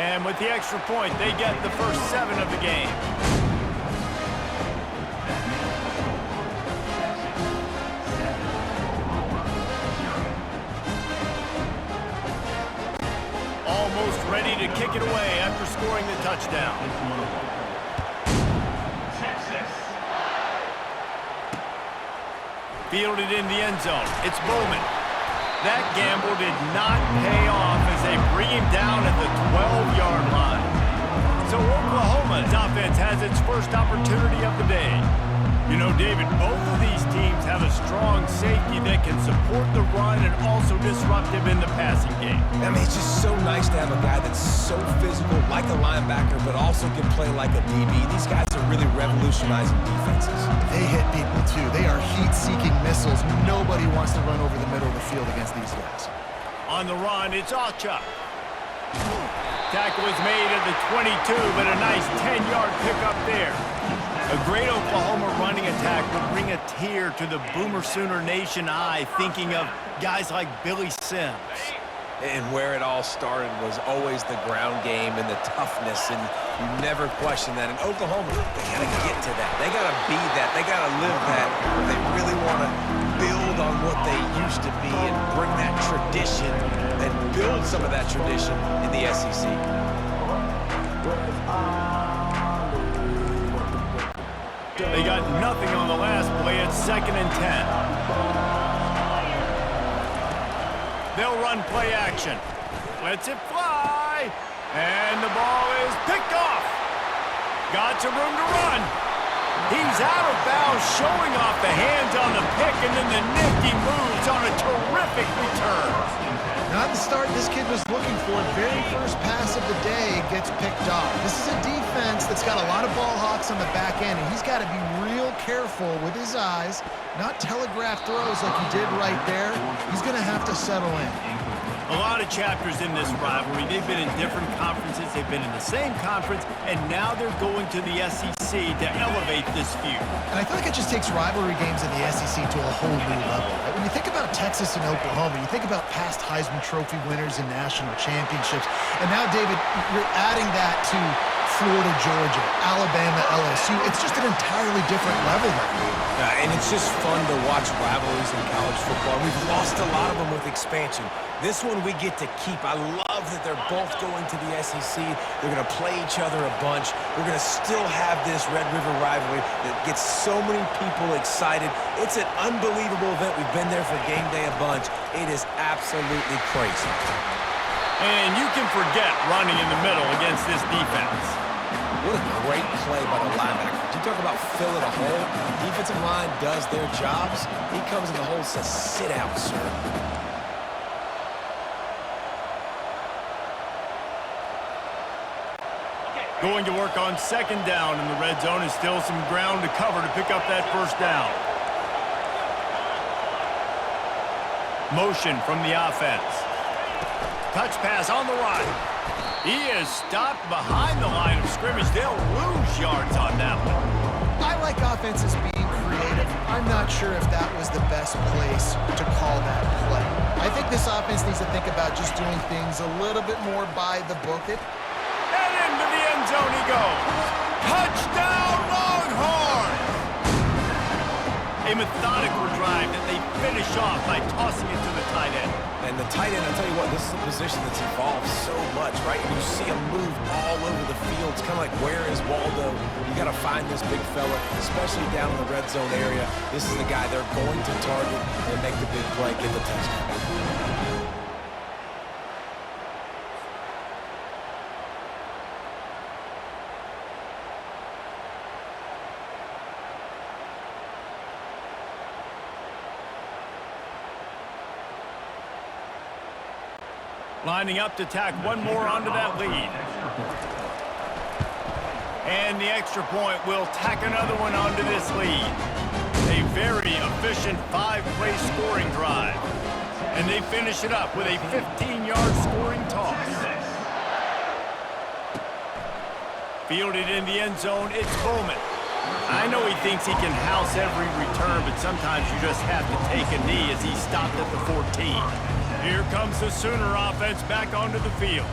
And with the extra point, they get the first 7 of the game. Almost ready to kick it away after scoring the touchdown. Fielded in the end zone. It's Bowman. That gamble did not pay off as they bring him down at the 12-yard line. So Oklahoma's offense has its first opportunity of the day. You know, David, both of these teams have a strong safety that can support the run and also disruptive in the passing game. I mean, it's just so nice to have a guy that's so physical, like a linebacker, but also can play like a DB. These guys are really revolutionizing defenses. They hit people, too. They are heat-seeking missiles. Nobody wants to run over the middle of the field against these guys. On the run, it's Achuk. Tackle was made at the 22, but a nice 10-yard pickup there. A great Oklahoma running attack will bring a tear to the Boomer Sooner Nation eye, thinking of guys like Billy Sims. And where it all started was always the ground game and the toughness, and you never question that. In Oklahoma, they got to get to that. They got to be that. They got to live that. They really want to build on what they used to be and bring that tradition and build some of that tradition in the SEC. They got nothing on the last play. It's 2nd and 10. They'll run play action. Lets it fly. And the ball is picked off. Got some room to run. He's out of bounds, showing off the hands on the pick, and then the nifty moves on a terrific return. Not the start this kid was looking for. Very first pass of the day gets picked off. This is a defense that's got a lot of ball hawks on the back end, and he's got to be real careful with his eyes, not telegraph throws like he did right there. He's going to have to settle in. A lot of chapters in this rivalry. They've been in different conferences. They've been in the same conference, and now they're going to the SEC to elevate this feud. And I feel like it just takes rivalry games in the SEC to a whole new level. Right? When you think about Texas and Oklahoma, you think about past Heisman Trophy winners and national championships. And now, David, you're adding that to Florida, Georgia, Alabama, LSU. It's just an entirely different level now. And it's just fun to watch rivalries in college football. We've lost a lot of them with expansion. This one we get to keep. I love that they're both going to the SEC. They're going to play each other a bunch. We're going to still have this Red River rivalry that gets so many people excited. It's an unbelievable event. We've been there for game day a bunch. It is absolutely crazy. And you can forget running in the middle against this defense. What a great play by the linebacker. You talk about filling a hole. Defensive line does their jobs. He comes in the hole and says, sit out, sir. Going to work on 2nd down in the red zone, and still some ground to cover to pick up that 1st down. Motion from the offense. Touch pass on the run. He is stopped behind the line of scrimmage. They'll lose yards on that one. I like offenses being creative. I'm not sure if that was the best place to call that play. I think this offense needs to think about just doing things a little bit more by the book. And into the end zone he goes. Touchdown, Longhorns! A methodical drive that they finish off by tossing it to the tight end. And the tight end, I'll tell you what, this is a position that's evolved so much, right? And you see him move all over the field. It's kind of like, where is Waldo? You got to find this big fella, especially down in the red zone area. This is the guy they're going to target and make the big play, get the touchdown. Lining up to tack one more onto that lead. And the extra point will tack another one onto this lead. A very efficient 5-play scoring drive. And they finish it up with a 15-yard scoring toss. Fielded in the end zone, it's Bowman. I know he thinks he can house every return, but sometimes you just have to take a knee as he stopped at the 14. Here comes the Sooner offense back onto the field.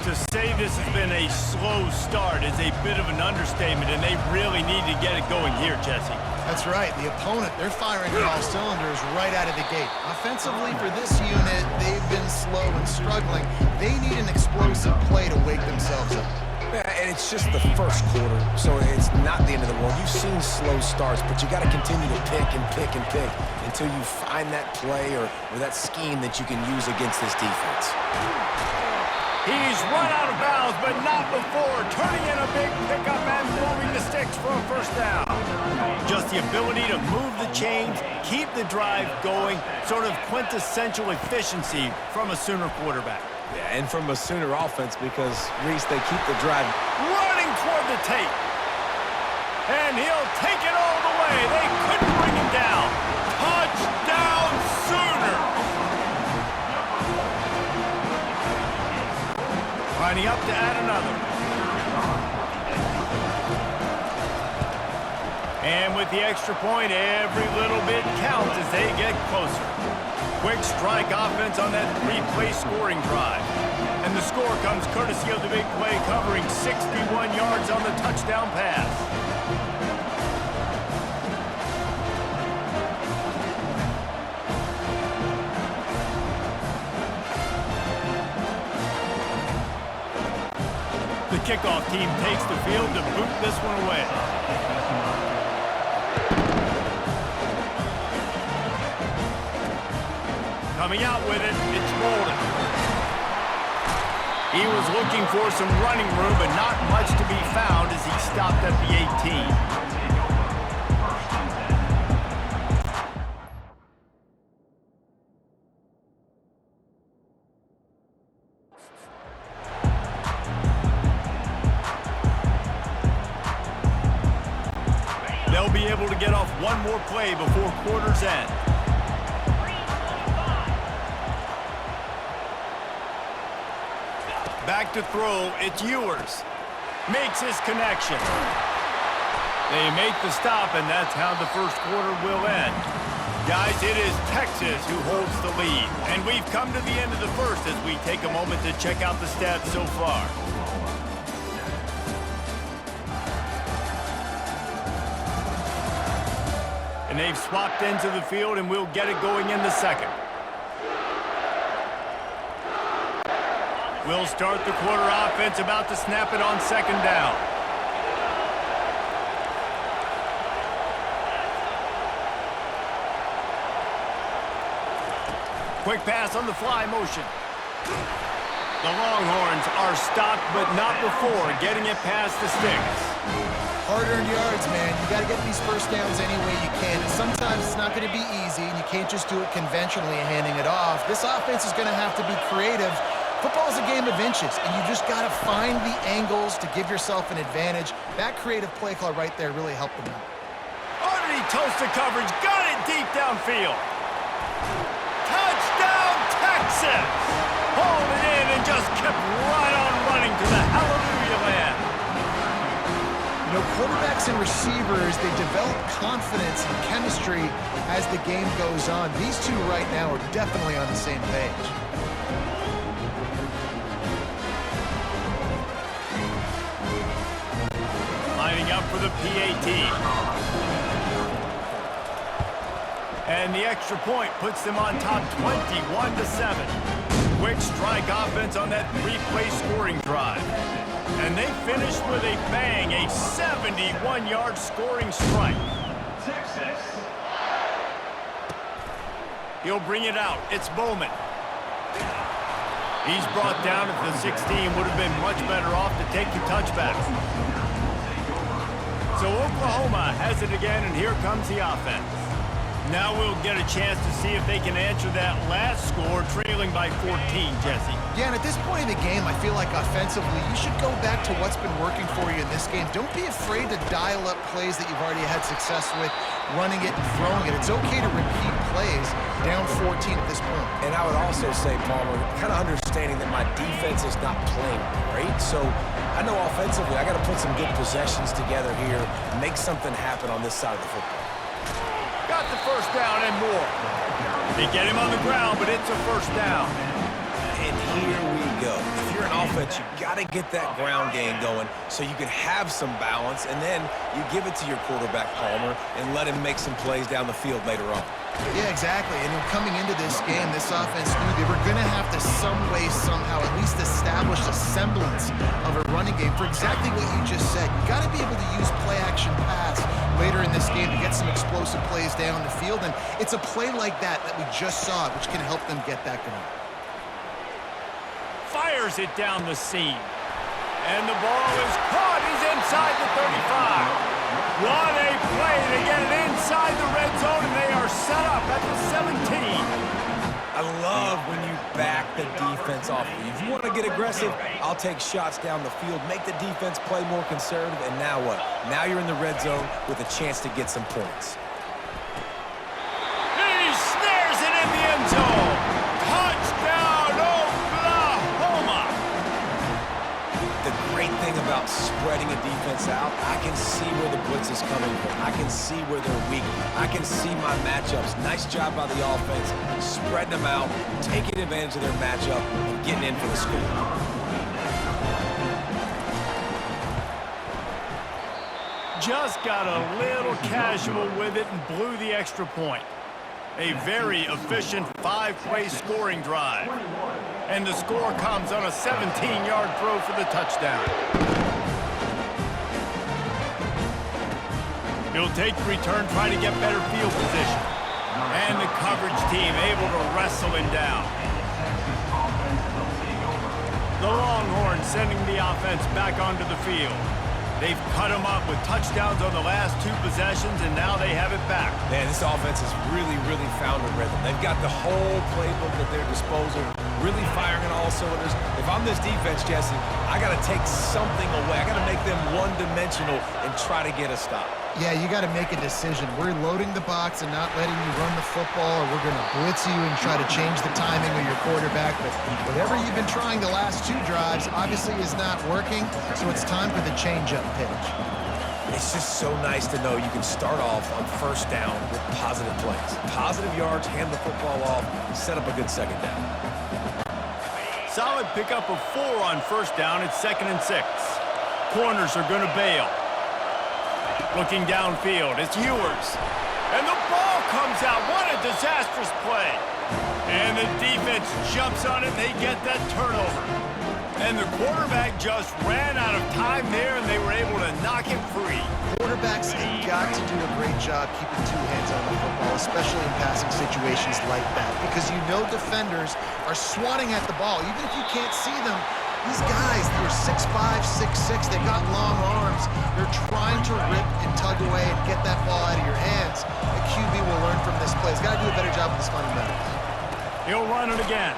To say this has been a slow start is a bit of an understatement, and they really need to get it going here, Jesse. That's right. The opponent, they're firing on all cylinders right out of the gate. Offensively, for this unit, they've been slow and struggling. They need an explosive play to wake themselves up. Yeah, and it's just the first quarter, so it's not the end of the world. You've seen slow starts, but you got to continue to pick and pick and pick until you find that play or that scheme that you can use against this defense. He's run out of bounds, but not before turning in a big pickup and moving the sticks for a first down. Just the ability to move the chains, keep the drive going, sort of quintessential efficiency from a Sooner quarterback. Yeah, and from a Sooner offense because, Reese, they keep the drive running toward the tape. And he'll take it all the way. They couldn't bring him down. Touchdown, Sooners! Lining up to add another. And with the extra point, every little bit counts as they get closer. Quick strike offense on that three-play scoring drive. And the score comes courtesy of the big play covering 61 yards on the touchdown pass. The kickoff team takes the field to boot this one away. Coming out with it, it's Bolden. He was looking for some running room, but not much to be found as he stopped at the 18. They'll be able to get off one more play before quarter's end. Back to throw, it's Ewers. Makes his connection. They make the stop, and that's how the first quarter will end. Guys, it is Texas who holds the lead. And we've come to the end of the first as we take a moment to check out the stats so far. And they've swapped into the field, and we'll get it going in the second. We'll start the quarter offense, about to snap it on second down. Quick pass on the fly motion. The Longhorns are stopped, but not before getting it past the sticks. Hard-earned yards, man. You got to get these first downs any way you can. And sometimes it's not going to be easy, and you can't just do it conventionally handing it off. This offense is going to have to be creative. Football is a game of inches, and you just got to find the angles to give yourself an advantage. That creative play call right there really helped them out. Underneath toasted coverage, got it deep downfield. Touchdown, Texas! Hauled it in and just kept right on running to the hallelujah land. You know, quarterbacks and receivers, they develop confidence and chemistry as the game goes on. These two right now are definitely on the same page. Lining up for the PAT. And the extra point puts them on top 21-7. Quick strike offense on that three-play scoring drive. And they finished with a bang, a 71-yard scoring strike. He'll bring it out. It's Bowman. He's brought down at the 16. Would have been much better off to take the touchback. So Oklahoma has it again, and here comes the offense. Now we'll get a chance to see if they can answer that last score, trailing by 14, Jesse. Yeah, and at this point in the game, I feel like offensively, you should go back to what's been working for you in this game. Don't be afraid to dial up plays that you've already had success with, running it and throwing it. It's okay to repeat plays down 14 at this point. And I would also say, Palmer, kind of understanding that my defense is not playing great, so I know offensively I got to put some good possessions together here, make something happen on this side of the football. Got the first down and more. They get him on the ground, but it's a first down. And here we go. If you're an offense, you got to get that ground game going so you can have some balance, and then you give it to your quarterback, Palmer, and let him make some plays down the field later on. Yeah, exactly. And coming into this game, this offense knew they were going to have to some way, somehow, at least establish a semblance of a running game for exactly what you just said. You got to be able to use play-action pass later in this game to get some explosive plays down the field. And it's a play like that we just saw, which can help them get that going. Fires it down the seam. And the ball is caught. He's inside the 35. What a play to get it inside the red zone, and they are set up at the 17. I love when you back the defense off. If you want to get aggressive, I'll take shots down the field, make the defense play more conservative, and now what? Now you're in the red zone with a chance to get some points. He snares it in the end zone. Touchdown, Oklahoma. The great thing about spreading a defense out, I can see where the blitz is coming from. I can see where they're weak. I can see my matchups. Nice job by the offense, spreading them out, taking advantage of their matchup, and getting in for the score. Just got a little casual with it and blew the extra point. A very efficient 5-play scoring drive. And the score comes on a 17-yard throw for the touchdown. He'll take the return, try to get better field position. And the coverage team able to wrestle him down. The Longhorns sending the offense back onto the field. They've cut him up with touchdowns on the last 2 possessions, and now they have it back. Man, this offense has really found a rhythm. They've got the whole playbook at their disposal, really firing on all cylinders. If I'm this defense, Jesse, I got to take something away. I got to make them one-dimensional and try to get a stop. Yeah, you got to make a decision. We're loading the box and not letting you run the football, or we're going to blitz you and try to change the timing of your quarterback. But whatever you've been trying the last 2 drives obviously is not working, so it's time for the change-up pitch. It's just so nice to know you can start off on first down with positive plays. Positive yards, hand the football off, set up a good second down. Solid pickup of 4 on first down. It's 2nd and 6. Corners are going to bail. Looking downfield, it's Ewers. And the ball comes out. What a disastrous play. And the defense jumps on it, and they get that turnover. And the quarterback just ran out of time there, and they were able to knock him free. Quarterbacks have got to do a great job keeping 2 hands on the football, especially in passing situations like that, because you know defenders are swatting at the ball. Even if you can't see them, these guys, they're 6'5", 6'6", they've got long arms. They're trying to rip and tug away and get that ball out of your hands. The QB will learn from this play. He's got to do a better job with his fundamentals. He'll run it again.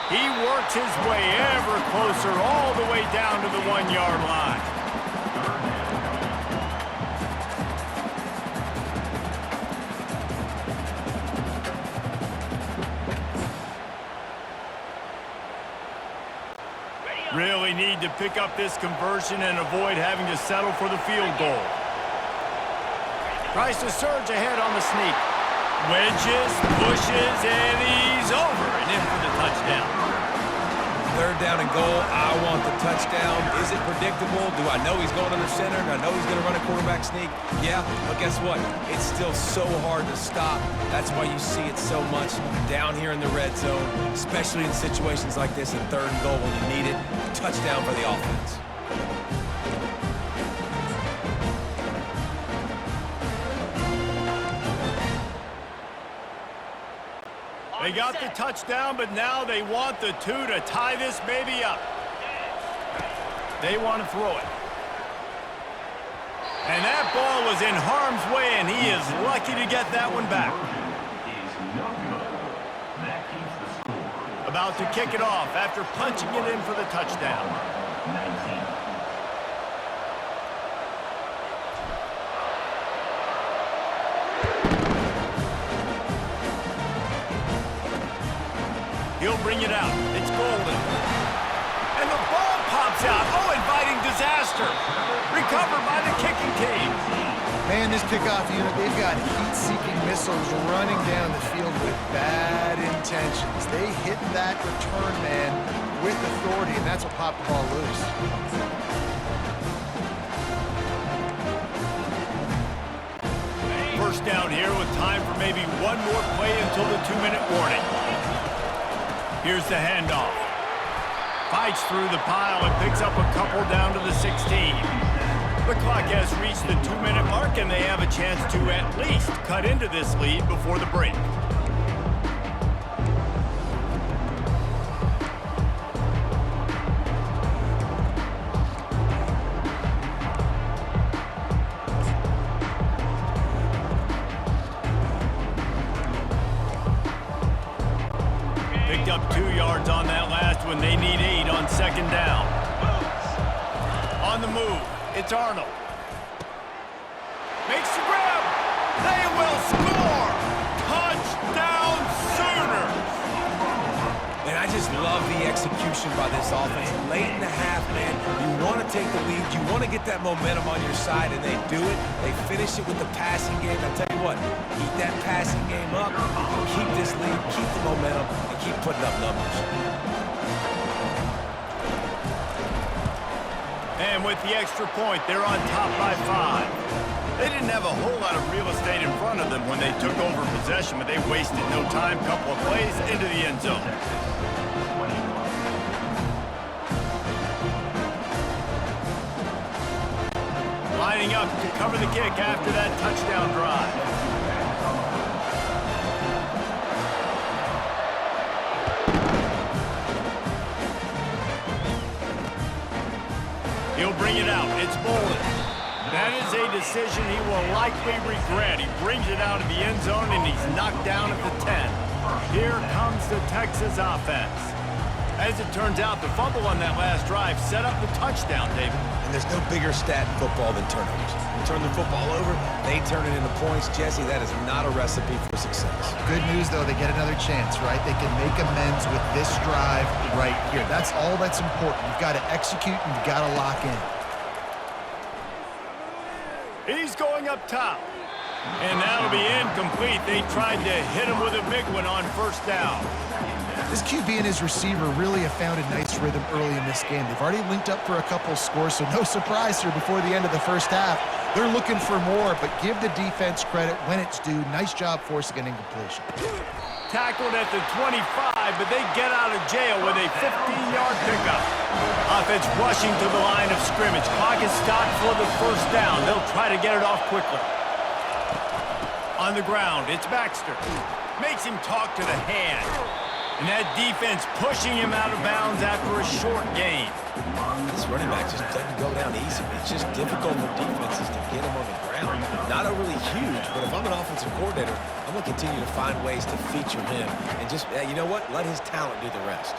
He works his way ever closer all the way down to the 1-yard line. Really need to pick up this conversion and avoid having to settle for the field goal. Tries to surge ahead on the sneak. Wedges, pushes, and he's over and in for the touchdown. 3rd down and goal. I want the touchdown. Is it predictable? Do I know he's going under center? Do I know he's going to run a quarterback sneak? Yeah, but guess what? It's still so hard to stop. That's why you see it so much down here in the red zone, especially in situations like this in 3rd and goal when you need it. Touchdown for the offense. They got the touchdown, but now they want the 2 to tie this baby up. They want to throw it. And that ball was in harm's way, and he is lucky to get that one back. About to kick it off after punching it in for the touchdown. He'll bring it out. It's Golden. And the ball pops out. Oh, inviting disaster. Recovered by the kicking team. Man, this kickoff unit, they've got heat-seeking missiles running down the field with bad intentions. They hit that return man with authority, and that's what popped the ball loose. First down here with time for maybe one more play until the 2-minute warning. Here's the handoff. Fights through the pile and picks up a couple down to the 16. The clock has reached the 2-minute mark, and they have a chance to at least cut into this lead before the break. Picked up 2 yards on that last one. They need 8 on second down. On the move, it's Arnold. Makes the grab. They will score. Touchdown Sooners. And I just love the execution by this offense. Late in the half, man, you want to take the lead. You want to get that momentum on your side, and they do it. They finish it with the passing game. I'll tell you what, keep that passing game up, keep this lead, keep the momentum, and keep putting up numbers. And with the extra point, they're on top by 5. They didn't have a whole lot of real estate in front of them when they took over possession, but they wasted no time. Couple of plays into the end zone. Lining up to cover the kick after that touchdown drive. He'll bring it out. It's Bolden. That is a decision he will likely regret. He brings it out of the end zone, and he's knocked down at the 10. Here comes the Texas offense. As it turns out, the fumble on that last drive set up the touchdown, David. And there's no bigger stat in football than turnovers. You turn the football over, they turn it into points. Jesse, that is not a recipe for success. Good news, though, they get another chance, right? They can make amends with this drive right here. That's all that's important. You've got to execute, and you've got to lock in. He's going up top. And that'll be incomplete. They tried to hit him with a big one on first down. This QB and his receiver really have found a nice rhythm early in this game. They've already linked up for a couple scores, so no surprise here before the end of the first half. They're looking for more, but give the defense credit when it's due. Nice job forcing an incompletion. Tackled at the 25, but they get out of jail with a 15-yard pickup. Offense rushing to the line of scrimmage. Clock is stopped for the first down. They'll try to get it off quickly. On the ground, it's Baxter. Makes him talk to the hand. And that defense pushing him out of bounds after a short gain. This running back just doesn't go down easy. It's just difficult for defenses to get him on the ground. Not overly huge, but if I'm an offensive coordinator, I'm going to continue to find ways to feature him. And just, you know what? Let his talent do the rest.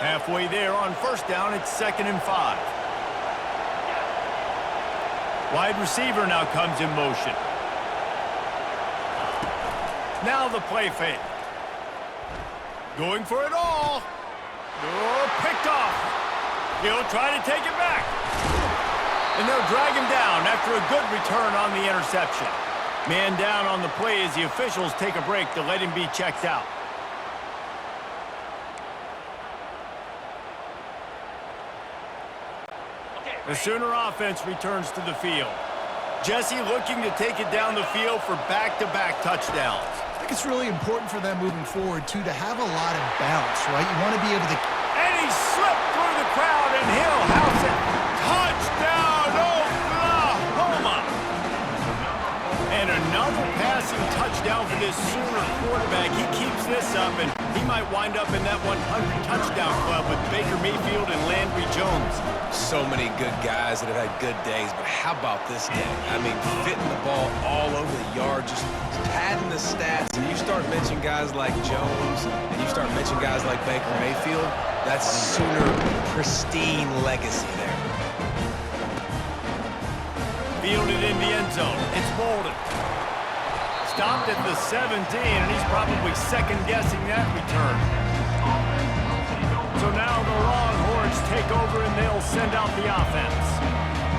Halfway there on first down, it's 2nd and 5. Wide receiver now comes in motion. Now the play fake. Going for it all. Oh, picked off. He'll try to take it back. And they'll drag him down after a good return on the interception. Man down on the play as the officials take a break to let him be checked out. The Sooner offense returns to the field. Jesse looking to take it down the field for back-to-back touchdowns. I think it's really important for them moving forward, too, to have a lot of bounce, right? You want to be able to... And he slipped through the crowd, and he'll house it. Touchdown, Oklahoma! And another passing touchdown for this Sooner quarterback. He keeps this up, and he might wind up in that 100-touchdown club with Baker Mayfield and Landry Jones. So many good guys that have had good days, but how about this day? I mean, fitting the ball all over the yard, just padding the stats, and you start mentioning guys like Jones, and you start mentioning guys like Baker Mayfield, that's Sooner pristine legacy there. Fielded in the end zone. It's Bolden. Stopped at the 17, and he's probably second-guessing that return. So now the Longhorns take over, and they'll send out the offense.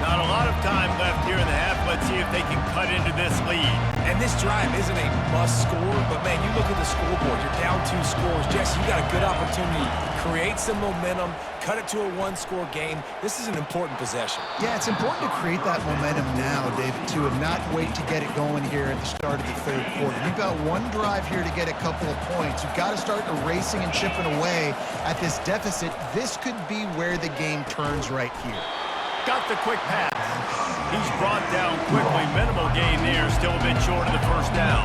Not a lot of time left here in the half. Let's Let's see if they can cut into this lead. And this drive isn't a must score, but man, you look at the scoreboard, you're down 2 scores. Jesse, you got a good opportunity. Create some momentum, cut it to a 1-score game. This is an important possession. Yeah, it's important to create that momentum now, David, too, and not wait to get it going here at the start of the third quarter. You've got one drive here to get a couple of points. You've got to start erasing and chipping away at this deficit. This could be where the game turns right here. Got the quick pass. He's brought down quickly. Minimal gain there, still a bit short of the first down.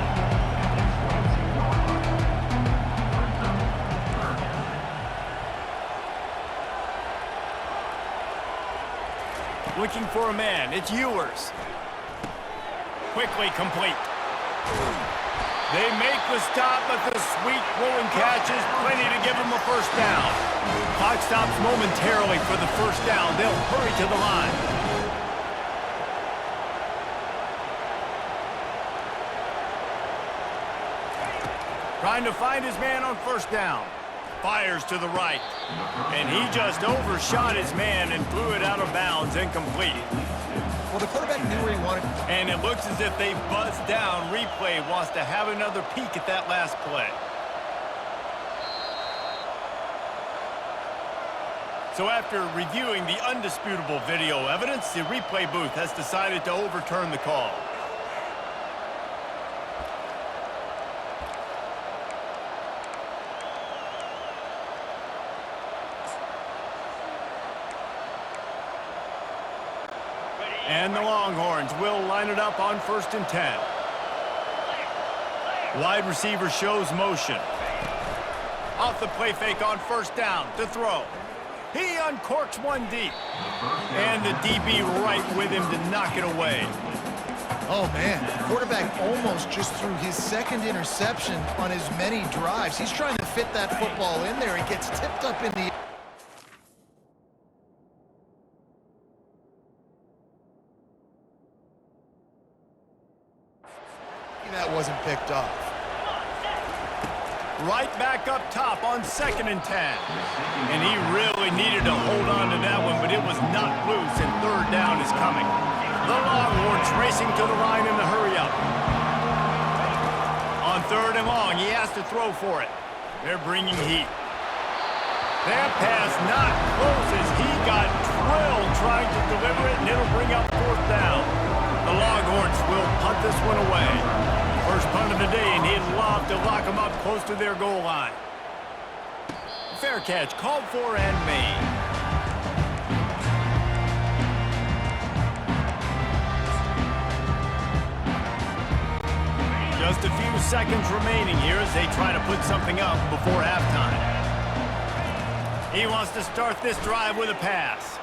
Looking for a man. It's Ewers. Quickly complete. They make the stop, but the sweet throwing catch is plenty to give them a first down. Clock stops momentarily for the first down. They'll hurry to the line. Trying to find his man on first down. Fires to the right. And he just overshot his man and threw it out of bounds, incomplete. Well, the quarterback knew where he wanted. And it looks as if they've buzzed down. Replay wants to have another peek at that last play. So after reviewing the undisputable video evidence, the replay booth has decided to overturn the call. And the Longhorns will line it up on 1st and 10. Wide receiver shows motion. Off the play fake on first down to throw. He uncorks one deep. And the DB right with him to knock it away. Oh, man, the quarterback almost just threw his second interception on as many drives. He's trying to fit that football in there. It gets tipped up in the... That wasn't picked off. Right back up top on 2nd and 10. And he really needed to hold on to that one, but it was not loose, and third down is coming. The Longhorns racing to the line in the hurry-up. On 3rd and long, he has to throw for it. They're bringing heat. That pass not close as he got drilled trying to deliver it, and it'll bring up 4th down. The Longhorns will punt this one away. First punt of the day, and he'd love to lock them up close to their goal line. Fair catch, called for and made. Just a few seconds remaining here as they try to put something up before halftime. He wants to start this drive with a pass.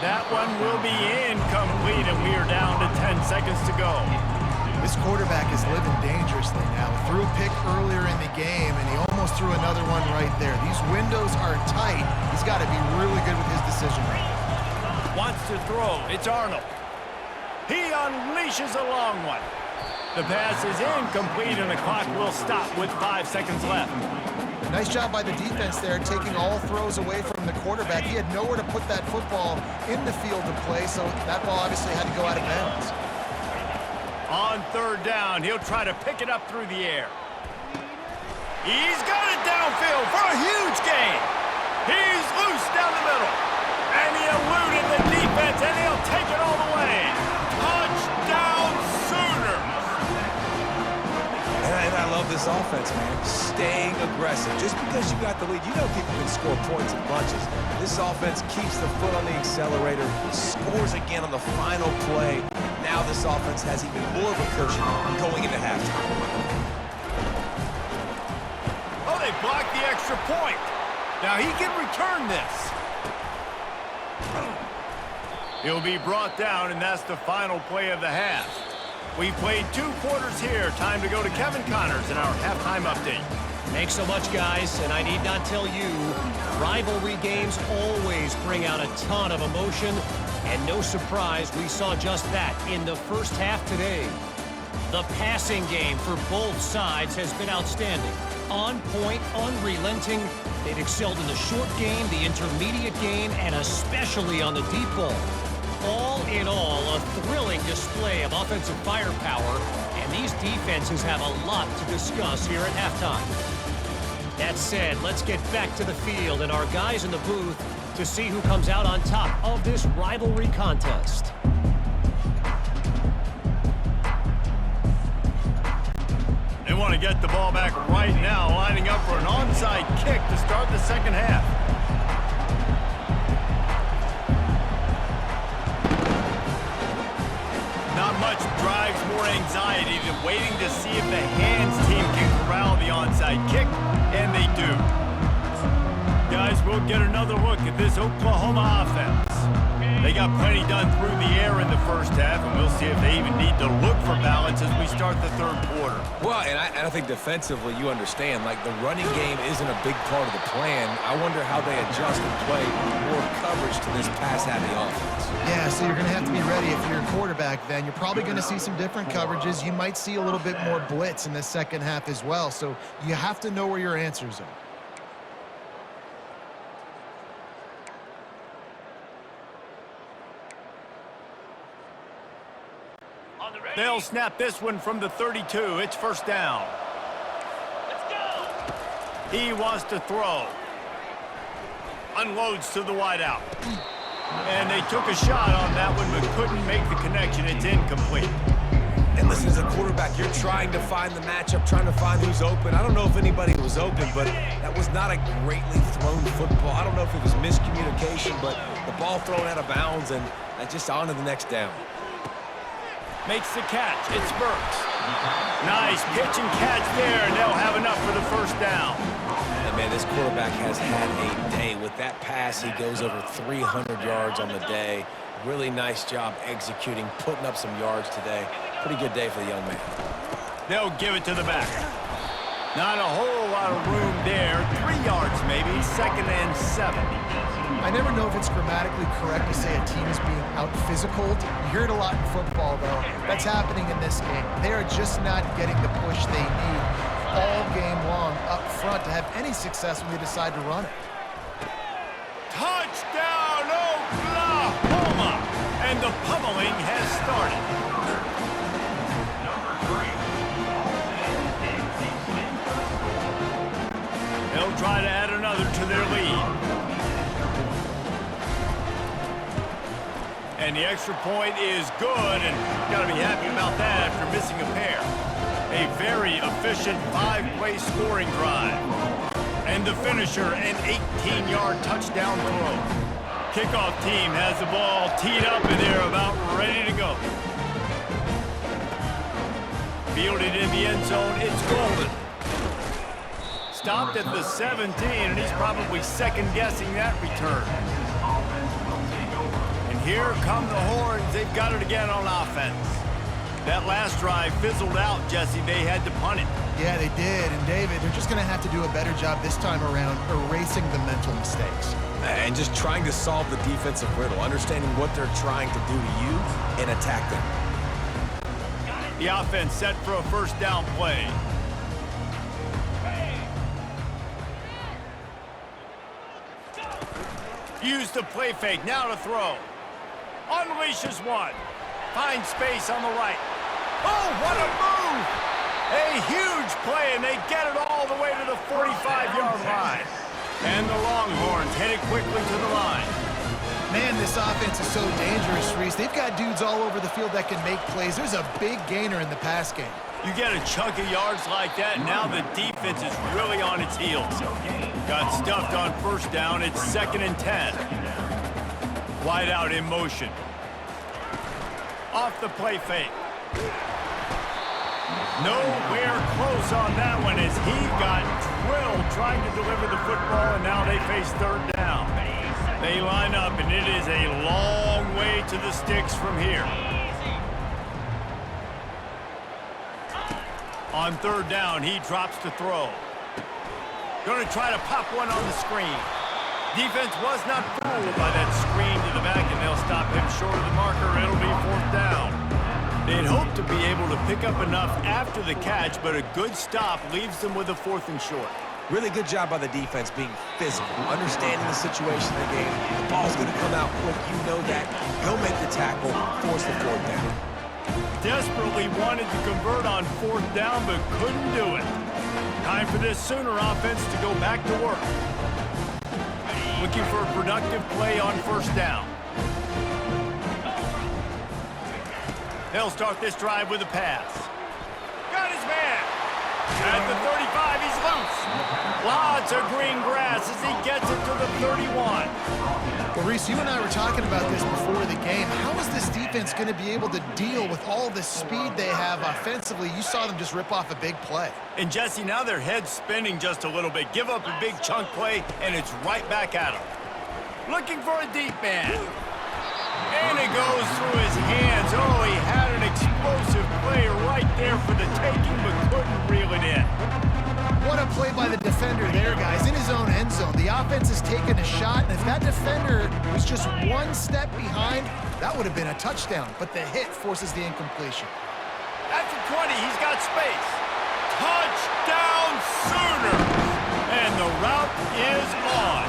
That one will be incomplete, and we are down to 10 seconds to go. This quarterback is living dangerously now. Threw a pick earlier in the game, and he almost threw another one right there. These windows are tight. He's got to be really good with his decision making. Wants to throw. It's Arnold. He unleashes a long one. The pass is incomplete, and the clock will stop with 5 seconds left. Nice job by the defense there, taking all throws away from the quarterback. He had nowhere to put that football in the field to play, so that ball obviously had to go out of bounds. On 3rd down, he'll try to pick it up through the air. He's got it downfield for a huge gain. He's loose down the middle. And he eluded the defense, and he'll take it all the way. Touchdown Sooners! And I love this offense, man. Staying aggressive. Just because you got the lead, you know people can score points in bunches. This offense keeps the foot on the accelerator, scores again on the final play. Now this offense has even more of a cushion going into halftime. Oh, they blocked the extra point. Now he can return this. He'll be brought down, and that's the final play of the half. We played 2 quarters here. Time to go to Kevin Connors in our halftime update. Thanks so much, guys, and I need not tell you, rivalry games always bring out a ton of emotion, and no surprise, we saw just that in the first half today. The passing game for both sides has been outstanding. On point, unrelenting. They've excelled in the short game, the intermediate game, and especially on the deep ball. All in all, a thrilling display of offensive firepower, and these defenses have a lot to discuss here at halftime. That said, let's get back to the field and our guys in the booth to see who comes out on top of this rivalry contest. They want to get the ball back right now, lining up for an onside kick to start the second half. Not much drives more anxiety than waiting to see if the hands team can corral the onside kick, and they do. Guys, we'll get another look at this Oklahoma offense. They got plenty done through the air in the first half, and we'll see if they even need to look for balance as we start the third quarter. Well, and I think defensively, you understand, like the running game isn't a big part of the plan. I wonder how they adjust and play more coverage to this pass-happy offense. Yeah, so you're going to have to be ready if you're a quarterback then. You're probably going to see some different coverages. You might see a little bit more blitz in the second half as well, so you have to know where your answers are. They'll snap this one from the 32. It's first down. Let's go. He wants to throw. Unloads to the wideout. And they took a shot on that one but couldn't make the connection. It's incomplete. And listen, as a quarterback, you're trying to find the matchup, trying to find who's open. I don't know if anybody was open, but that was not a greatly thrown football. I don't know if it was miscommunication, but the ball thrown out of bounds, and just on to the next down. Makes the catch. It's Burks. Nice pitch and catch there, and they'll have enough for the first down. And man, this quarterback has had a day. With that pass, he goes over 300 yards on the day. Really nice job executing, putting up some yards today. Pretty good day for the young man. They'll give it to the back. Not a whole lot of room there. 3 yards maybe, 2nd and 7. I never know if it's grammatically correct to say a team is being out-physicaled. You hear it a lot in football, though. That's happening in this game. They are just not getting the push they need all game long up front to have any success when they decide to run it. Touchdown, Oklahoma! And the pummeling has started. They'll try to add another to their lead. And the extra point is good, and got to be happy about that after missing a pair. A very efficient 5-play scoring drive. And the finisher, an 18-yard touchdown throw. Kickoff team has the ball teed up, and they're about ready to go. Fielded in the end zone, it's Golden. Stopped at the 17, and he's probably second-guessing that return. Here come the Horns. They've got it again on offense. That last drive fizzled out, Jesse. They had to punt it. Yeah, they did. And, David, they're just going to have to do a better job this time around erasing the mental mistakes. And just trying to solve the defensive riddle, understanding what they're trying to do to you and attack them. The offense set for a first down play. Use the play fake. Now to throw. Unleashes one. Finds space on the right. Oh, what a move! A huge play, and they get it all the way to the 45-yard line. And the Longhorns headed quickly to the line. Man, this offense is so dangerous, Reese. They've got dudes all over the field that can make plays. There's a big gainer in the pass game. You get a chunk of yards like that, and now the defense is really on its heels. Got stuffed on first down. It's 2nd and 10. Wide out in motion. Off the play fake. Nowhere close on that one as he got drilled trying to deliver the football, and now they face third down. They line up, and it is a long way to the sticks from here. On third down, he drops to throw. Going to try to pop one on the screen. Defense was not fooled by that screen to the back, and they'll stop him short of the marker. It'll be 4th down. They'd hoped to be able to pick up enough after the catch, but a good stop leaves them with a 4th and short. Really good job by the defense being physical, understanding the situation in the game. The ball's going to come out quick. You know that. Go make the tackle, force the fourth down. Desperately wanted to convert on fourth down, but couldn't do it. Time for this Sooner offense to go back to work. Looking for a productive play on first down. They'll start this drive with a pass. Got his man. At the 35, he's loose. Lots of green grass as he gets it to the 31. Well, Reese, you and I were talking about this before the game. How is this defense going to be able to deal with all the speed they have offensively? You saw them just rip off a big play. And Jesse, now their head's spinning just a little bit. Give up a big chunk play, and it's right back at them. Looking for a deep man. And it goes through his hands. Oh, he had an explosive play right there for the taking, but couldn't reel it in. What a play by the defender there, guys, in his own end zone. The offense has taken a shot, and if that defender was just one step behind, that would have been a touchdown, but the hit forces the incompletion. At the 20, he's got space. Touchdown Sooners! And the route is on.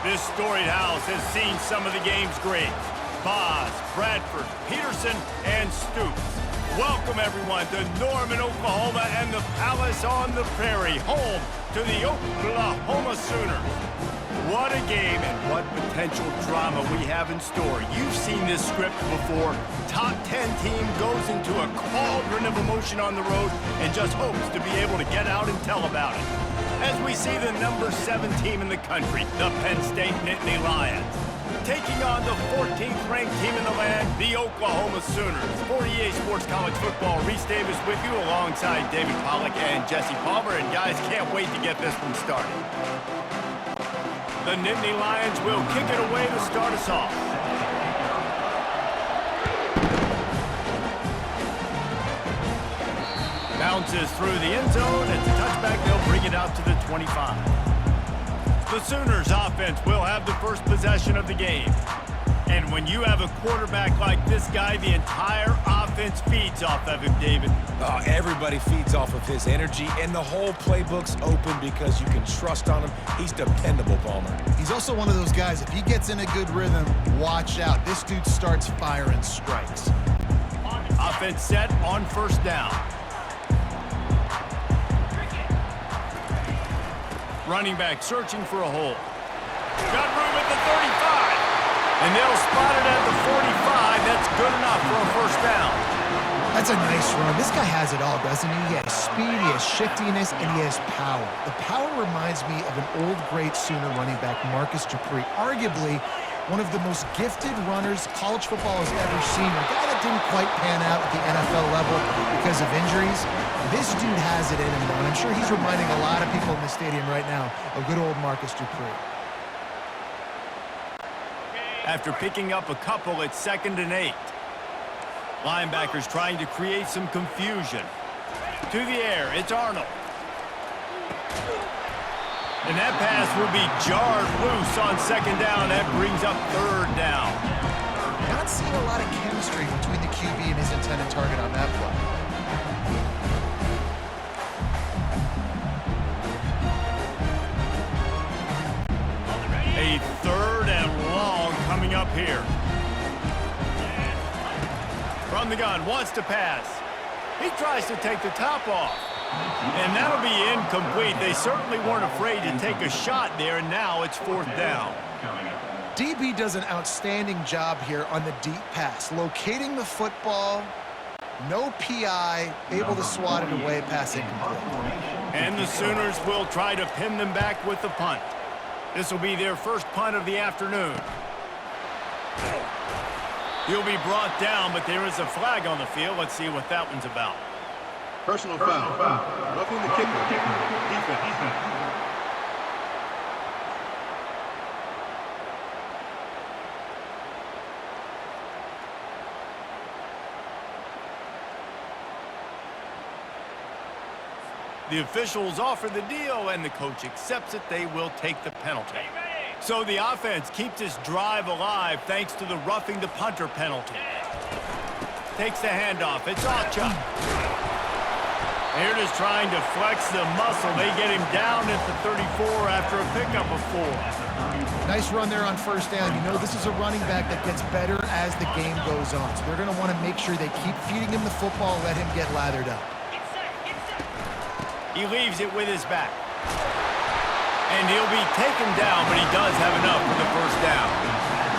This storied house has seen some of the game's greats. Boz, Bradford, Peterson, and Stoops. Welcome, everyone, to Norman, Oklahoma, and the Palace on the Prairie, home to the Oklahoma Sooners. What a game and what potential drama we have in store. You've seen this script before. Top 10 team goes into a cauldron of emotion on the road and just hopes to be able to get out and tell about it. As we see the number 7 team in the country, the Penn State Nittany Lions, taking on the 14th ranked team in the land, the Oklahoma Sooners. For EA Sports College Football, Reese Davis with you alongside David Pollack and Jesse Palmer. And guys, can't wait to get this one started. The Nittany Lions will kick it away to start us off. Bounces through the end zone. It's a touchback. They'll bring it out to the 25. The Sooners offense will have the first possession of the game. And when you have a quarterback like this guy, the entire offense feeds off of him, David. Everybody feeds off of his energy, and the whole playbook's open because you can trust on him. He's dependable, Palmer. He's also one of those guys, if he gets in a good rhythm, watch out. This dude starts firing strikes. Offense set on first down. Running back searching for a hole. Got room at the 35. And they'll spot it at the 45. That's good enough for a first down. That's a nice run. This guy has it all, doesn't he? He has speed, he has shiftiness, and he has power. The power reminds me of an old great Sooner running back, Marcus Dupree, arguably one of the most gifted runners college football has ever seen. A guy that didn't quite pan out at the NFL level because of injuries. This dude has it in him, though, and I'm sure he's reminding a lot of people in the stadium right now of good old Marcus Dupree. After picking up a couple, it's 2nd and 8. Linebackers trying to create some confusion. To the air, it's Arnold. And that pass will be jarred loose on 2nd down. That brings up 3rd down. Not seeing a lot of chemistry between the QB and his intended target on that play. A 3rd and long coming up here. From the gun, wants to pass. He tries to take the top off. And that'll be incomplete. They certainly weren't afraid to take a shot there, and now it's 4th down. DB does an outstanding job here on the deep pass. Locating the football, no PI, able to swat it away, pass incomplete. And the Sooners will try to pin them back with the punt. This will be their first punt of the afternoon. He'll be brought down, but there is a flag on the field. Let's see what that one's about. Personal foul. Roughing the kicker. Defense. The officials offer the deal, and the coach accepts it. They will take the penalty. So the offense keeps this drive alive thanks to the roughing the punter penalty. Takes the handoff. It's Acha. They're just trying to flex the muscle. They get him down at the 34 after a pickup of 4. Nice run there on 1st down. You know, this is a running back that gets better as the game goes on. So they're going to want to make sure they keep feeding him the football, let him get lathered up. He leaves it with his back. And he'll be taken down, but he does have enough for the 1st down.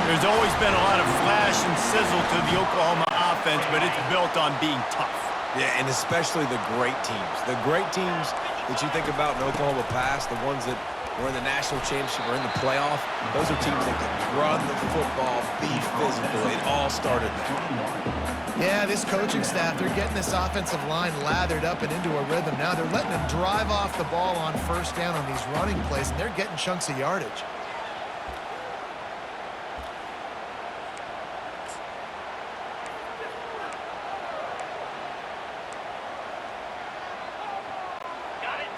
There's always been a lot of flash and sizzle to the Oklahoma offense, but it's built on being tough. Yeah, and especially the great teams. The great teams that you think about in Oklahoma past, the ones that were in the national championship or in the playoff, those are teams that can run the football, be physical. It all started there. Yeah, this coaching staff, they're getting this offensive line lathered up and into a rhythm. Now they're letting them drive off the ball on 1st down on these running plays, and they're getting chunks of yardage.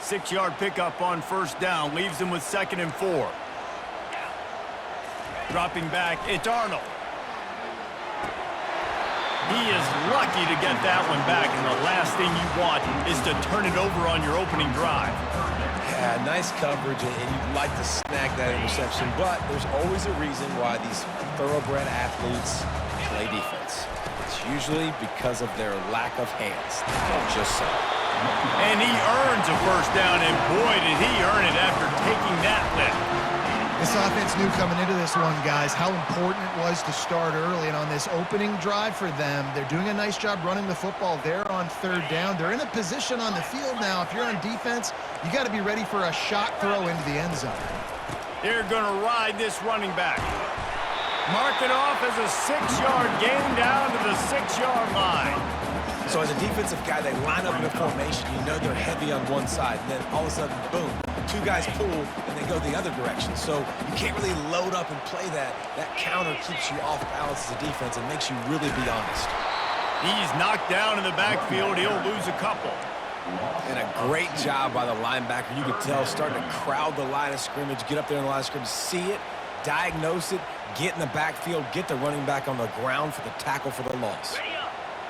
Six-yard pickup on 1st down. Leaves them with 2nd and 4. Dropping back, it's Arnold. He is lucky to get that one back, and the last thing you want is to turn it over on your opening drive. Yeah, nice coverage, and you'd like to snag that interception, but there's always a reason why these thoroughbred athletes play defense. It's usually because of their lack of hands. Just so. And he earns a 1st down, and boy, did he earn it after taking that lift. This offense knew coming into this one, guys, how important it was to start early. And on this opening drive for them, they're doing a nice job running the football there on 3rd down. They're in a position on the field now. If you're on defense, you got to be ready for a shot throw into the end zone. They're going to ride this running back. Mark it off as a 6-yard gain down to the 6-yard line. So as a defensive guy, they line up in a formation. You know they're heavy on one side, and then all of a sudden, boom, 2 guys pull, and they go the other direction. So you can't really load up and play that. That counter keeps you off balance as a defense and makes you really be honest. He's knocked down in the backfield. He'll lose a couple. And a great job by the linebacker. You could tell starting to crowd the line of scrimmage, get up there in the line of scrimmage, see it, diagnose it, get in the backfield, get the running back on the ground for the tackle for the loss.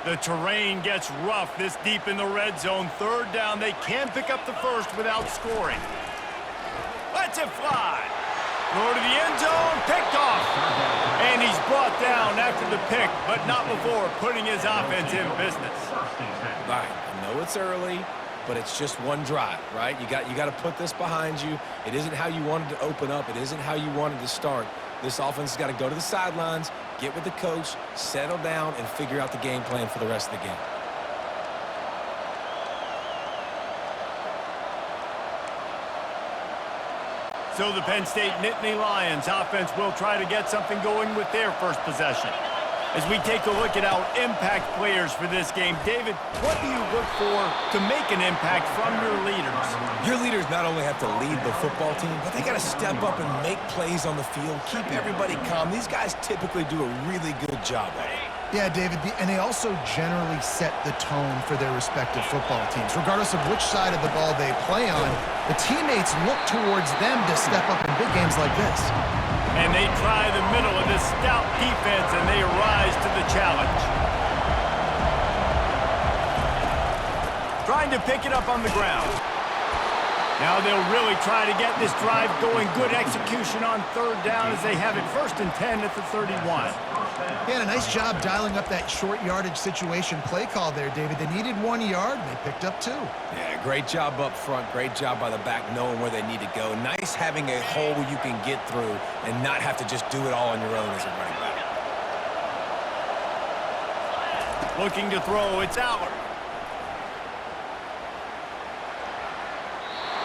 The terrain gets rough this deep in the red zone. 3rd down, they can pick up the 1st without scoring. Lets it fly. Go to the end zone, picked off. And he's brought down after the pick, but not before putting his offense in business. Right, I know it's early, but it's just one drive, right? You got to put this behind you. It isn't how you wanted to open up. It isn't how you wanted to start. This offense has got to go to the sidelines, get with the coach, settle down, and figure out the game plan for the rest of the game. So the Penn State Nittany Lions offense will try to get something going with their first possession. As we take a look at our impact players for this game, David, what do you look for to make an impact from your leaders? Your leaders not only have to lead the football team, but they got to step up and make plays on the field, keep everybody calm. These guys typically do a really good job at it. Yeah, David, and they also generally set the tone for their respective football teams. Regardless of which side of the ball they play on, the teammates look towards them to step up in big games like this. And they try the middle of this stout defense, and they rise to the challenge. Trying to pick it up on the ground. Now they'll really try to get this drive going. Good execution on third down as they have it 1st and 10 at the 31. Yeah, and a nice job dialing up that short yardage situation play call there, David. They needed 1 yard, and they picked up 2. Yeah, great job up front. Great job by the back knowing where they need to go. Nice having a hole where you can get through and not have to just do it all on your own as a running back. Looking to throw, it's Allard.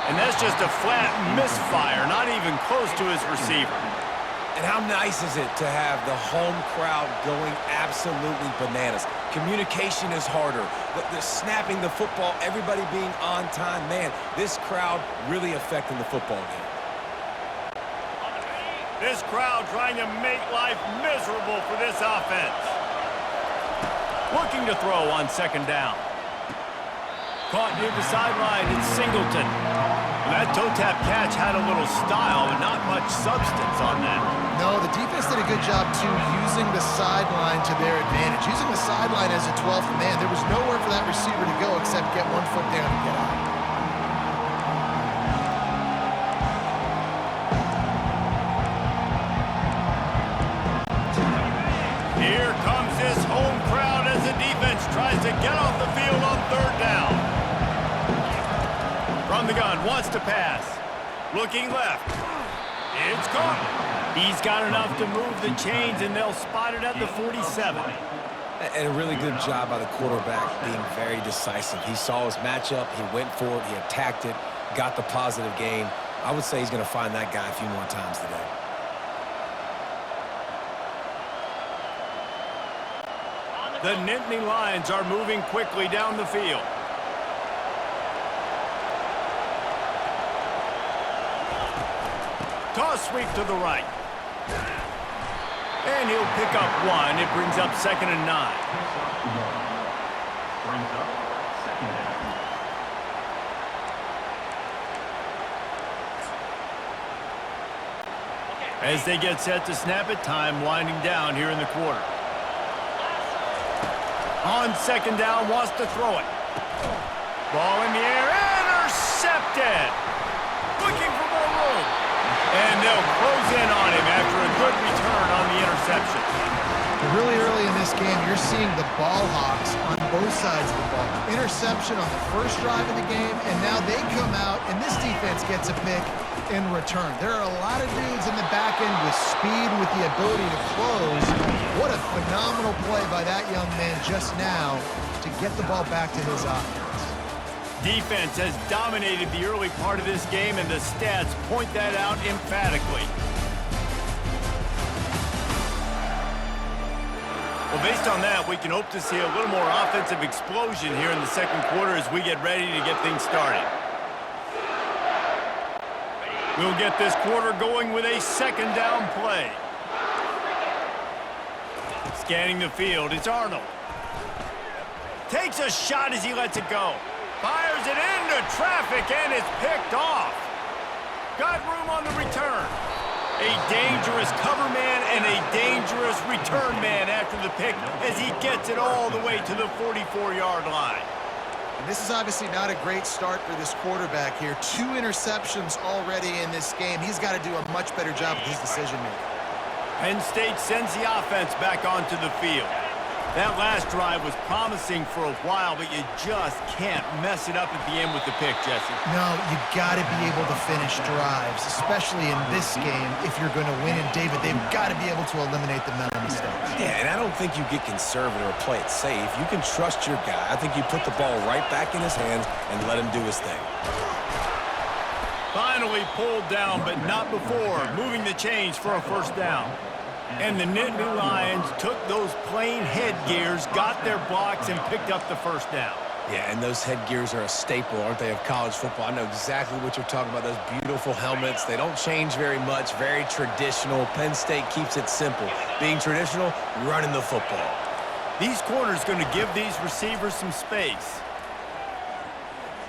And that's just a flat misfire, not even close to his receiver. And how nice is it to have the home crowd going absolutely bananas? Communication is harder. The snapping the football, everybody being on time. Man, this crowd really affecting the football game. This crowd trying to make life miserable for this offense. Looking to throw on 2nd down. Caught near the sideline, it's Singleton. That toe tap catch had a little style, but not much substance on that. No, the defense did a good job, too, using the sideline to their advantage. Using the sideline as a 12th man, there was nowhere for that receiver to go except get 1 foot down and get out. Here comes this home crowd as the defense tries to get off the field on 3rd down. From the gun, wants to pass. Looking left. It's caught. He's got enough to move the chains, and they'll spot it at the 47. And a really good job by the quarterback being very decisive. He saw his matchup, he went for it, he attacked it, got the positive gain. I would say he's going to find that guy a few more times today. The Nittany Lions are moving quickly down the field. Toss sweep to the right. And he'll pick up 1. It brings up 2nd and 9. As they get set to snap it, time winding down here in the quarter. On 2nd down, wants to throw it. Ball in the air, intercepted. Looking for more room. And they'll close in on him after a good return on the interception. Really early in this game, you're seeing the ball hawks on both sides of the ball. Interception on the first drive of the game, and now they come out, and this defense gets a pick in return. There are a lot of dudes in the back end with speed, with the ability to close. What a phenomenal play by that young man just now to get the ball back to his offense. Defense has dominated the early part of this game, and the stats point that out emphatically. Well, based on that, we can hope to see a little more offensive explosion here in the 2nd quarter as we get ready to get things started. We'll get this quarter going with a 2nd down play. Scanning the field, it's Arnold. Takes a shot as he lets it go. Fires it into traffic, and it's picked off. Got room on the return. A dangerous cover man and a dangerous return man after the pick as he gets it all the way to the 44-yard line. And this is obviously not a great start for this quarterback here. 2 interceptions already in this game. He's got to do a much better job with his decision-making. Penn State sends the offense back onto the field. That last drive was promising for a while, but you just can't mess it up at the end with the pick, Jesse. No, you got to be able to finish drives, especially in this game if you're going to win. And, David, they've got to be able to eliminate the mental mistakes. Yeah, and I don't think you get conservative or play it safe. You can trust your guy. I think you put the ball right back in his hands and let him do his thing. Finally pulled down, but not before. Moving the chains for a first down. And the Nittany Lions took those plain headgears, got their blocks, and picked up the first down. Yeah, and those headgears are a staple, aren't they, of college football? I know exactly what you're talking about, those beautiful helmets. They don't change very much, very traditional. Penn State keeps it simple. Being traditional, running the football. These corners going to give these receivers some space.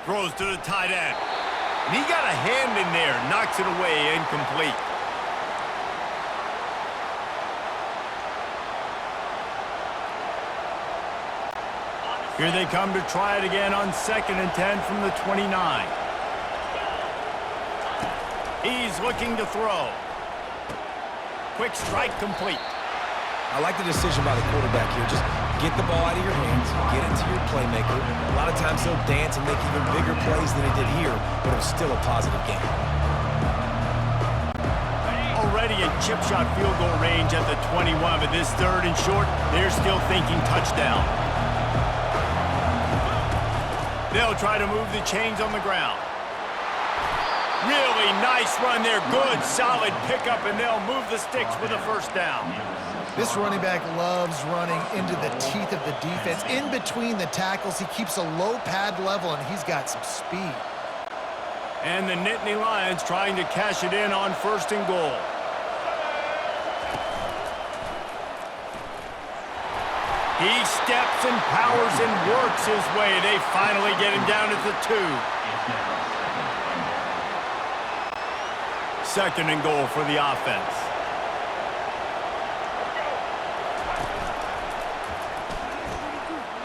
Throws to the tight end. And he got a hand in there, knocks it away, incomplete. Here they come to try it again on 2nd and 10 from the 29. He's looking to throw. Quick strike complete. I like the decision by the quarterback here. Just get the ball out of your hands, get it to your playmaker. A lot of times he'll dance and make even bigger plays than he did here, but it was still a positive game. Already a chip shot field goal range at the 21, but this 3rd and short, they're still thinking touchdown. They'll try to move the chains on the ground. Really nice run there. Good, solid pickup, and they'll move the sticks with a first down. This running back loves running into the teeth of the defense. In between the tackles, he keeps a low pad level, and he's got some speed. And the Nittany Lions trying to cash it in on 1st and goal. He steps and powers and works his way. They finally get him down at the 2. 2nd and goal for the offense.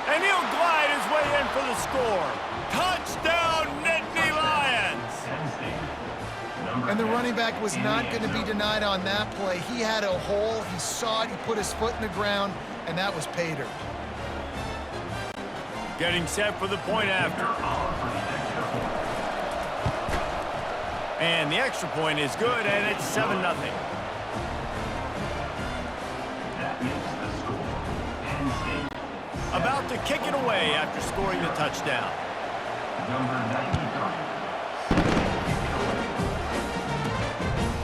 And he'll glide his way in for the score. Touchdown, Nittany Lions! And the running back was not going to be denied on that play. He had a hole, he saw it, he put his foot in the ground, and that was pay dirt. Getting set for the point after. And the extra point is good, and it's 7-0. About to kick it away after scoring the touchdown.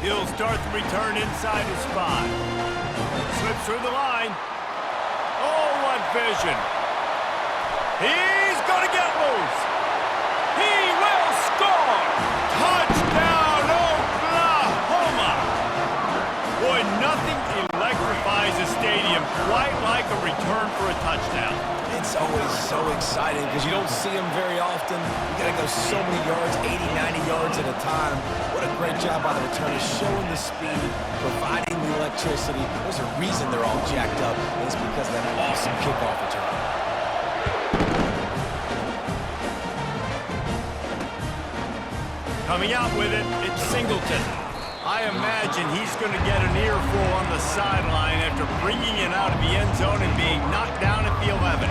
He'll start the return inside his 5. Slips through the line. Oh, what vision. He's going to get loose. He will score. Touchdown, Oklahoma. Boy, nothing electrifies a stadium quite like a return for a touchdown. It's always so exciting because you don't see them very often. You got to go so many yards, 80, 90 yards at a time. What a great job by the returners, showing the speed, providing the electricity. There's a reason they're all jacked up, and it's because of that awesome kickoff return. Coming out with it, it's Singleton. I imagine he's going to get an earful on the sideline after bringing it out of the end zone and being knocked down at the 11.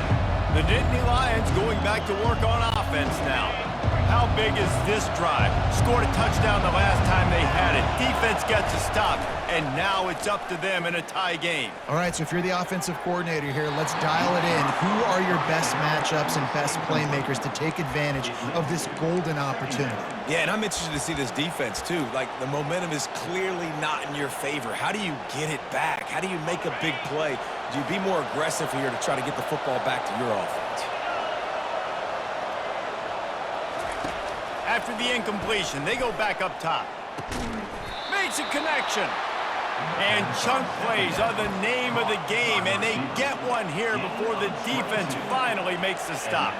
The Nittany Lions going back to work on offense now. How big is this drive? Scored a touchdown the last time they had it. Defense gets a stop, and now it's up to them in a tie game. All right, so if you're the offensive coordinator here, let's dial it in. Who are your best matchups and best playmakers to take advantage of this golden opportunity? Yeah, and I'm interested to see this defense, too. Like, the momentum is clearly not in your favor. How do you get it back? How do you make a big play? Do you be more aggressive here to try to get the football back to your offense? After the incompletion, they go back up top. Makes a connection. And chunk plays are the name of the game, and they get one here before the defense finally makes the stop.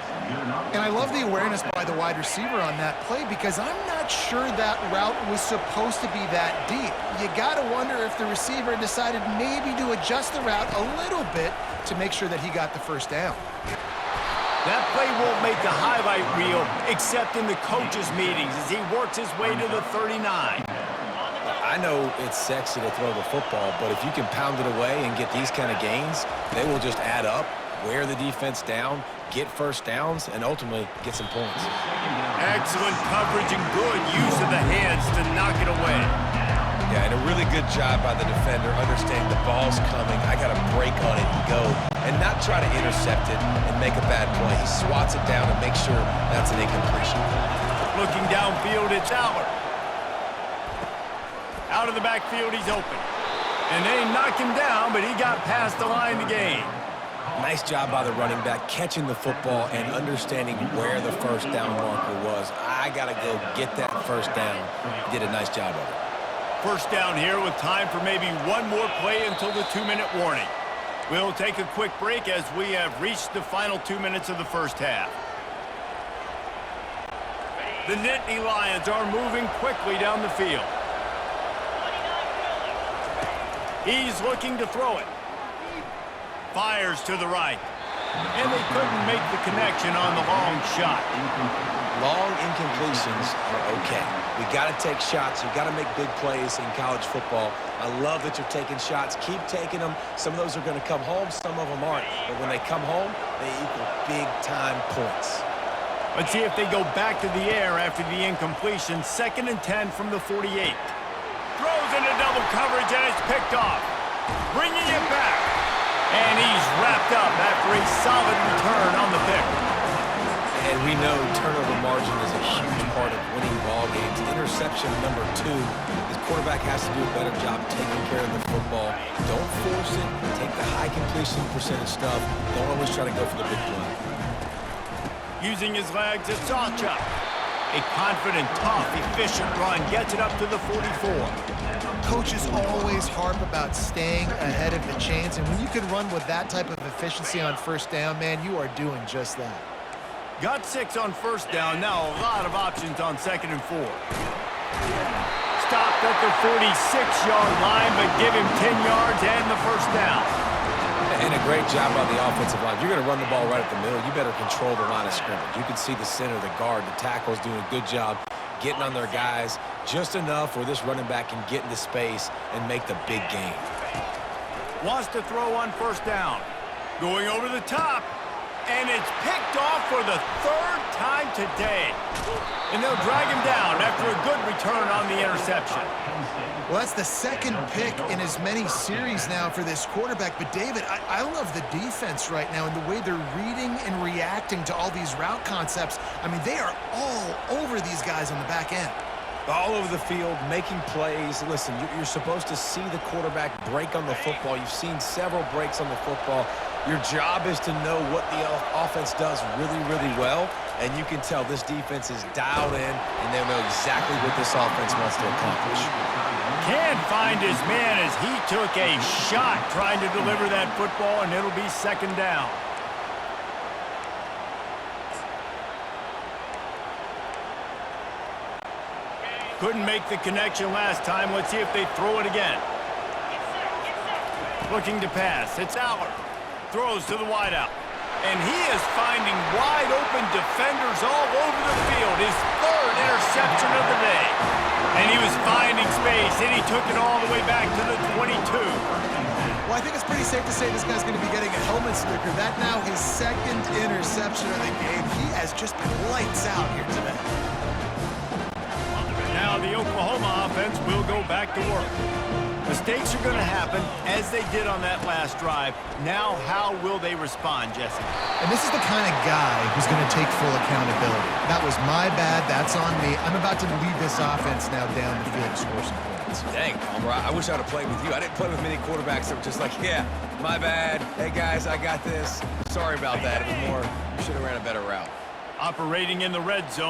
And I love the awareness by the wide receiver on that play because I'm not sure that route was supposed to be that deep. You got to wonder if the receiver decided maybe to adjust the route a little bit to make sure that he got the first down. That play won't make the highlight reel except in the coaches' meetings as he works his way to the 39. I know it's sexy to throw the football, but if you can pound it away and get these kind of gains, they will just add up, wear the defense down, get first downs, and ultimately get some points. Excellent coverage and good use of the hands to knock it away. Yeah, and a really good job by the defender understanding the ball's coming. I got to break on it and go, and not try to intercept it and make a bad play. He swats it down and makes sure that's an incompletion. Looking downfield, it's Aller. Out of the backfield, he's open. And they knock him down, but he got past the line to gain. Nice job by the running back, catching the football and understanding where the first down marker was. I got to go get that first down. He did a nice job of it. First down here with time for maybe one more play until the 2-minute warning. We'll take a quick break as we have reached the final 2 minutes of the first half. The Nittany Lions are moving quickly down the field. He's looking to throw it. Fires to the right. And they couldn't make the connection on the long shot. Long incompletions are okay. We got to take shots. You got to make big plays in college football. I love that you're taking shots. Keep taking them. Some of those are going to come home. Some of them aren't. But when they come home, they equal big-time points. Let's see if they go back to the air after the incompletion. 2nd and 10 from the 48. Throws into double coverage, and it's picked off. Bringing it back. And he's wrapped up after a solid return on the pick. And we know turnover margin is a huge part of winning ball games. Interception number 2. His quarterback has to do a better job taking care of the football. Don't force it. Take the high completion percentage stuff. Don't always try to go for the big play. Using his legs, it's Sawchuk. A confident, tough, efficient run gets it up to the 44. Coaches always harp about staying ahead of the chains, and when you can run with that type of efficiency on first down, man, you are doing just that. Got 6 on first down. Now a lot of options on 2nd and 4. Stopped at the 46-yard line, but give him 10 yards and the first down. And a great job by the offensive line. You're going to run the ball right at the middle. You better control the line of scrimmage. You can see the center, the guard, the tackle's doing a good job getting on their guys just enough where this running back can get into space and make the big gain. Wants to throw on first down. Going over the top. And it's picked off for the 3rd time today. And they'll drag him down after a good return on the interception. Well, that's the 2nd pick in as many series now for this quarterback. But, David, I love the defense right now and the way they're reading and reacting to all these route concepts. I mean, they are all over these guys on the back end. All over the field, making plays. Listen, you're supposed to see the quarterback break on the football. You've seen several breaks on the football. Your job is to know what the offense does really, really well, and you can tell this defense is dialed in, and they know exactly what this offense wants to accomplish. Can't find his man as he took a shot trying to deliver that football, and it'll be 2nd down. Couldn't make the connection last time. Let's see if they throw it again. Looking to pass. It's Aller. Throws to the wideout. And he is finding wide open defenders all over the field. His 3rd interception of the day. And he was finding space, and he took it all the way back to the 22. Well, I think it's pretty safe to say this guy's going to be getting a helmet sticker. That now his 2nd interception of the game. He has just been lights out here today. Now the Oklahoma offense will go back to work. Mistakes are going to happen, as they did on that last drive. Now, how will they respond, Jesse? And this is the kind of guy who's going to take full accountability. That was my bad. That's on me. I'm about to lead this offense now down the field to score some points. Dang, Palmer, I wish I'd have played with you. I didn't play with many quarterbacks that were just like, yeah, my bad. Hey, guys, I got this. Sorry about that. It was more, you should have ran a better route. Operating in the red zone.